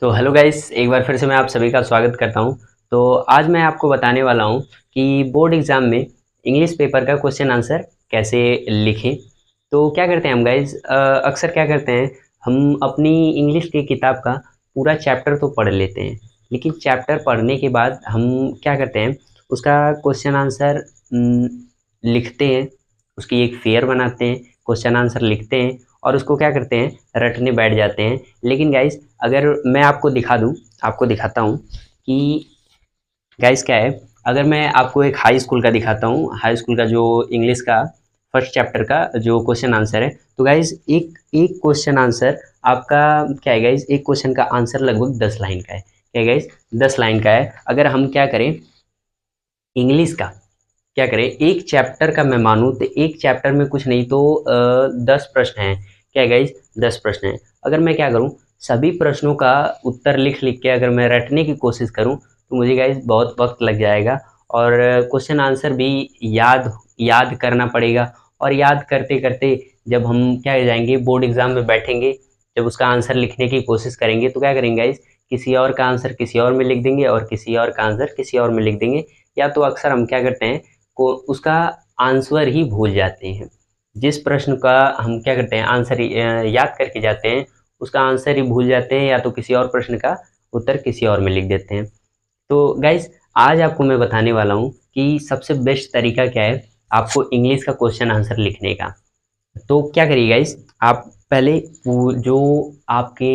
तो hello guys, एक बार फिर से मैं आप सभी का स्वागत करता हूं। तो आज मैं आपको बताने वाला हूं कि बोर्ड एग्जाम में इंग्लिश पेपर का क्वेश्चन आंसर कैसे लिखें। तो क्या करते हैं हम गाइस, अक्सर क्या करते हैं, हम अपनी इंग्लिश की किताब का पूरा चैप्टर तो पढ़ लेते हैं, लेकिन चैप्टर पढ़ने के बाद हम क्या करते हैं, उसका क्वेश्चन आंसर लिखते हैं, उसकी एक फेयर बनाते हैं, क्वेश्चन आंसर लिखते हैं और उसको क्या करते हैं, रटने बैठ जाते हैं। लेकिन गाइस, अगर मैं आपको दिखा दूं, आपको दिखाता हूं कि गाइस क्या है, अगर मैं आपको एक हाई स्कूल का दिखाता हूं, हाई स्कूल का जो इंग्लिश का फर्स्ट चैप्टर का जो क्वेश्चन आंसर है, तो गाइस एक एक क्वेश्चन आंसर आपका क्या है गाइस, एक क्वेश्चन का आंसर लगभग 10 लाइन का है। क्या है गाइस, 10 लाइन का है। अगर हम क्या करें, इंग्लिश का क्या करें, एक चैप्टर का मैं मानूं तो एक चैप्टर में कुछ नहीं तो 10 प्रश्न हैं। क्या है गाइस, 10 प्रश्न हैं। अगर मैं क्या करूं, सभी प्रश्नों का उत्तर लिख लिख के अगर मैं रटने की कोशिश करूं तो मुझे गाइस बहुत वक्त लग जाएगा और क्वेश्चन आंसर भी याद याद करना पड़ेगा। और याद करते करते जब हम क्या हो जाएंगे, बोर्ड एग्जाम में बैठेंगे, जब उसका आंसर लिखने की कोशिश करेंगे तो क्या करेंगे गाइस, किसी और का आंसर किसी और में लिख देंगे और किसी और का आंसर किसी और में लिख देंगे। या तो अक्सर हम क्या करते हैं, को उसका आंसर ही भूल जाते हैं। जिस प्रश्न का हम क्या करते हैं, आंसर याद करके जाते हैं, उसका आंसर ही भूल जाते हैं, या तो किसी और प्रश्न का उत्तर किसी और में लिख देते हैं। तो गाइस, आज आपको मैं बताने वाला हूँ कि सबसे बेस्ट तरीका क्या है आपको इंग्लिश का क्वेश्चन आंसर लिखने का। तो क्या करिए गाइस, आप पहले जो आपके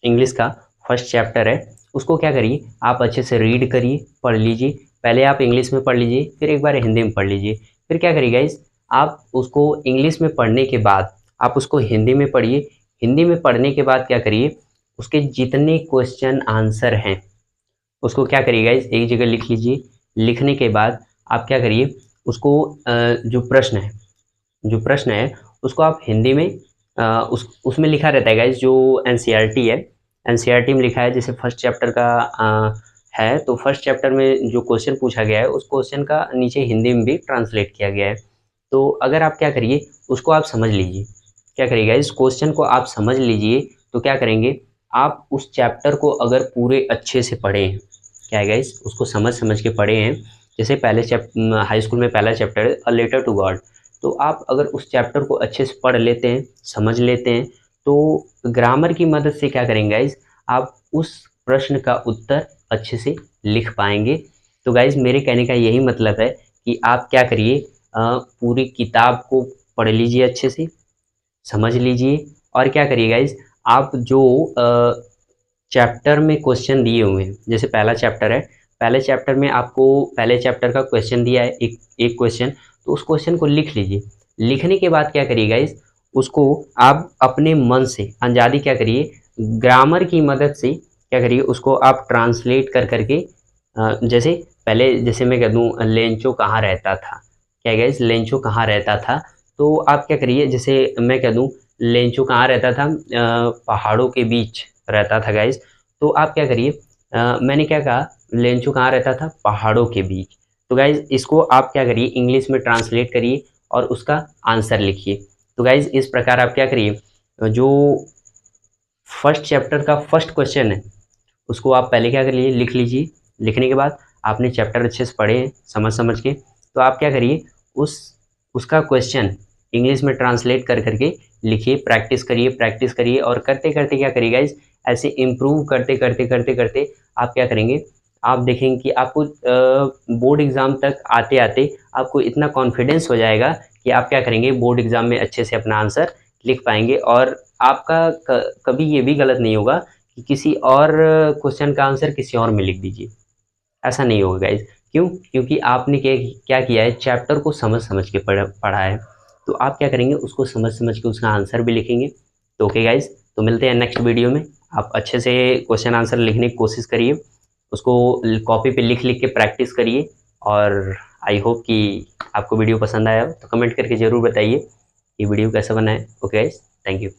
इंग्लिश का फर्स्ट चैप्टर है उसको क्या करिए, आप अच्छे से रीड करिए, पढ़ लीजिए। पहले आप इंग्लिश में पढ़ लीजिए, फिर एक बार हिंदी में पढ़ लीजिए। फिर क्या करिए गाइस, आप उसको इंग्लिश में पढ़ने के बाद आप उसको हिंदी में पढ़िए। हिंदी में पढ़ने के बाद क्या करिए, उसके जितने क्वेश्चन आंसर हैं उसको क्या करिए गाइस, एक जगह लिख लीजिए। लिखने के बाद आप क्या करिए, उसको जो प्रश्न है उसको आप हिंदी में उसमें लिखा रहता है गाइस, जो एनसीईआरटी है, एनसीईआरटी में लिखा है। जैसे फर्स्ट चैप्टर का है, तो फर्स्ट चैप्टर में जो क्वेश्चन पूछा गया है उस क्वेश्चन का नीचे हिंदी में भी ट्रांसलेट किया गया है। तो अगर आप क्या करिए, उसको आप समझ लीजिए। क्या करिएगा, इस क्वेश्चन को आप समझ लीजिए। तो क्या करेंगे, आप उस चैप्टर को अगर पूरे अच्छे से पढ़े हैं, क्या है गाइस, उसको समझ समझ के पढ़े हैं। जैसे पहले हाई स्कूल में पहला चैप्टर है अ लेटर टू गॉड, तो आप अगर उस चैप्टर को अच्छे से पढ़ लेते हैं, समझ लेते हैं, तो ग्रामर की मदद से क्या करेंगे गाइस, आप उस प्रश्न का उत्तर अच्छे से लिख पाएंगे। तो गाइस, मेरे कहने का यही मतलब है कि आप क्या करिए, पूरी किताब को पढ़ लीजिए, अच्छे से समझ लीजिए। और क्या करिए गाइस, आप जो चैप्टर में क्वेश्चन दिए हुए हैं, जैसे पहला चैप्टर है, पहले चैप्टर में आपको पहले चैप्टर का क्वेश्चन दिया है, एक एक क्वेश्चन, तो उस क्वेश्चन को लिख लीजिए। लिखने के बाद क्या करिए गाइस, उसको आप अपने मन से अंजादी क्या करिए, ग्रामर की मदद से क्या करिए, उसको आप ट्रांसलेट कर करके जैसे पहले, जैसे मैं कह दूँ लेंचो कहाँ रहता था, क्या गाइस, लेंचो कहाँ रहता था, तो आप क्या करिए, जैसे मैं कह दूँ लेंचो कहाँ रहता था, पहाड़ों के बीच रहता था गाइस। तो आप क्या करिए, मैंने क्या कहा, लेंचो कहाँ रहता था, पहाड़ों के बीच। तो गाइज, इसको आप क्या करिए, इंग्लिश में ट्रांसलेट करिए और उसका आंसर लिखिए। तो गाइज, इस प्रकार आप क्या करिए, जो फर्स्ट चैप्टर का फर्स्ट क्वेश्चन है उसको आप पहले क्या करिए, लिख लीजिए। लिखने के बाद आपने चैप्टर अच्छे से पढ़े हैं, समझ समझ के, तो आप क्या करिए, उस उसका क्वेश्चन इंग्लिश में ट्रांसलेट कर करके लिखिए, प्रैक्टिस करिए और करते करते क्या करिए गाइज, ऐसे इम्प्रूव करते करते करते करते आप क्या करेंगे, आप देखेंगे कि आपको बोर्ड एग्ज़ाम तक आते आते आपको इतना कॉन्फिडेंस हो जाएगा कि आप क्या करेंगे, बोर्ड एग्ज़ाम में अच्छे से अपना आंसर लिख पाएंगे। और आपका कभी ये भी गलत नहीं होगा कि किसी और क्वेश्चन का आंसर किसी और में लिख दीजिए, ऐसा नहीं होगा गाइज। क्यों? क्योंकि आपने क्या क्या किया है, चैप्टर को समझ समझ के पढ़ा है। तो आप क्या करेंगे, उसको समझ समझ के उसका आंसर भी लिखेंगे। तो ओके गाइज, तो मिलते हैं नेक्स्ट वीडियो में। आप अच्छे से क्वेश्चन आंसर लिखने की कोशिश करिए, उसको कॉपी पे लिख लिख के प्रैक्टिस करिए। और आई होप कि आपको वीडियो पसंद आया हो, तो कमेंट करके ज़रूर बताइए कि वीडियो कैसा बना है। Okay guys, thank you.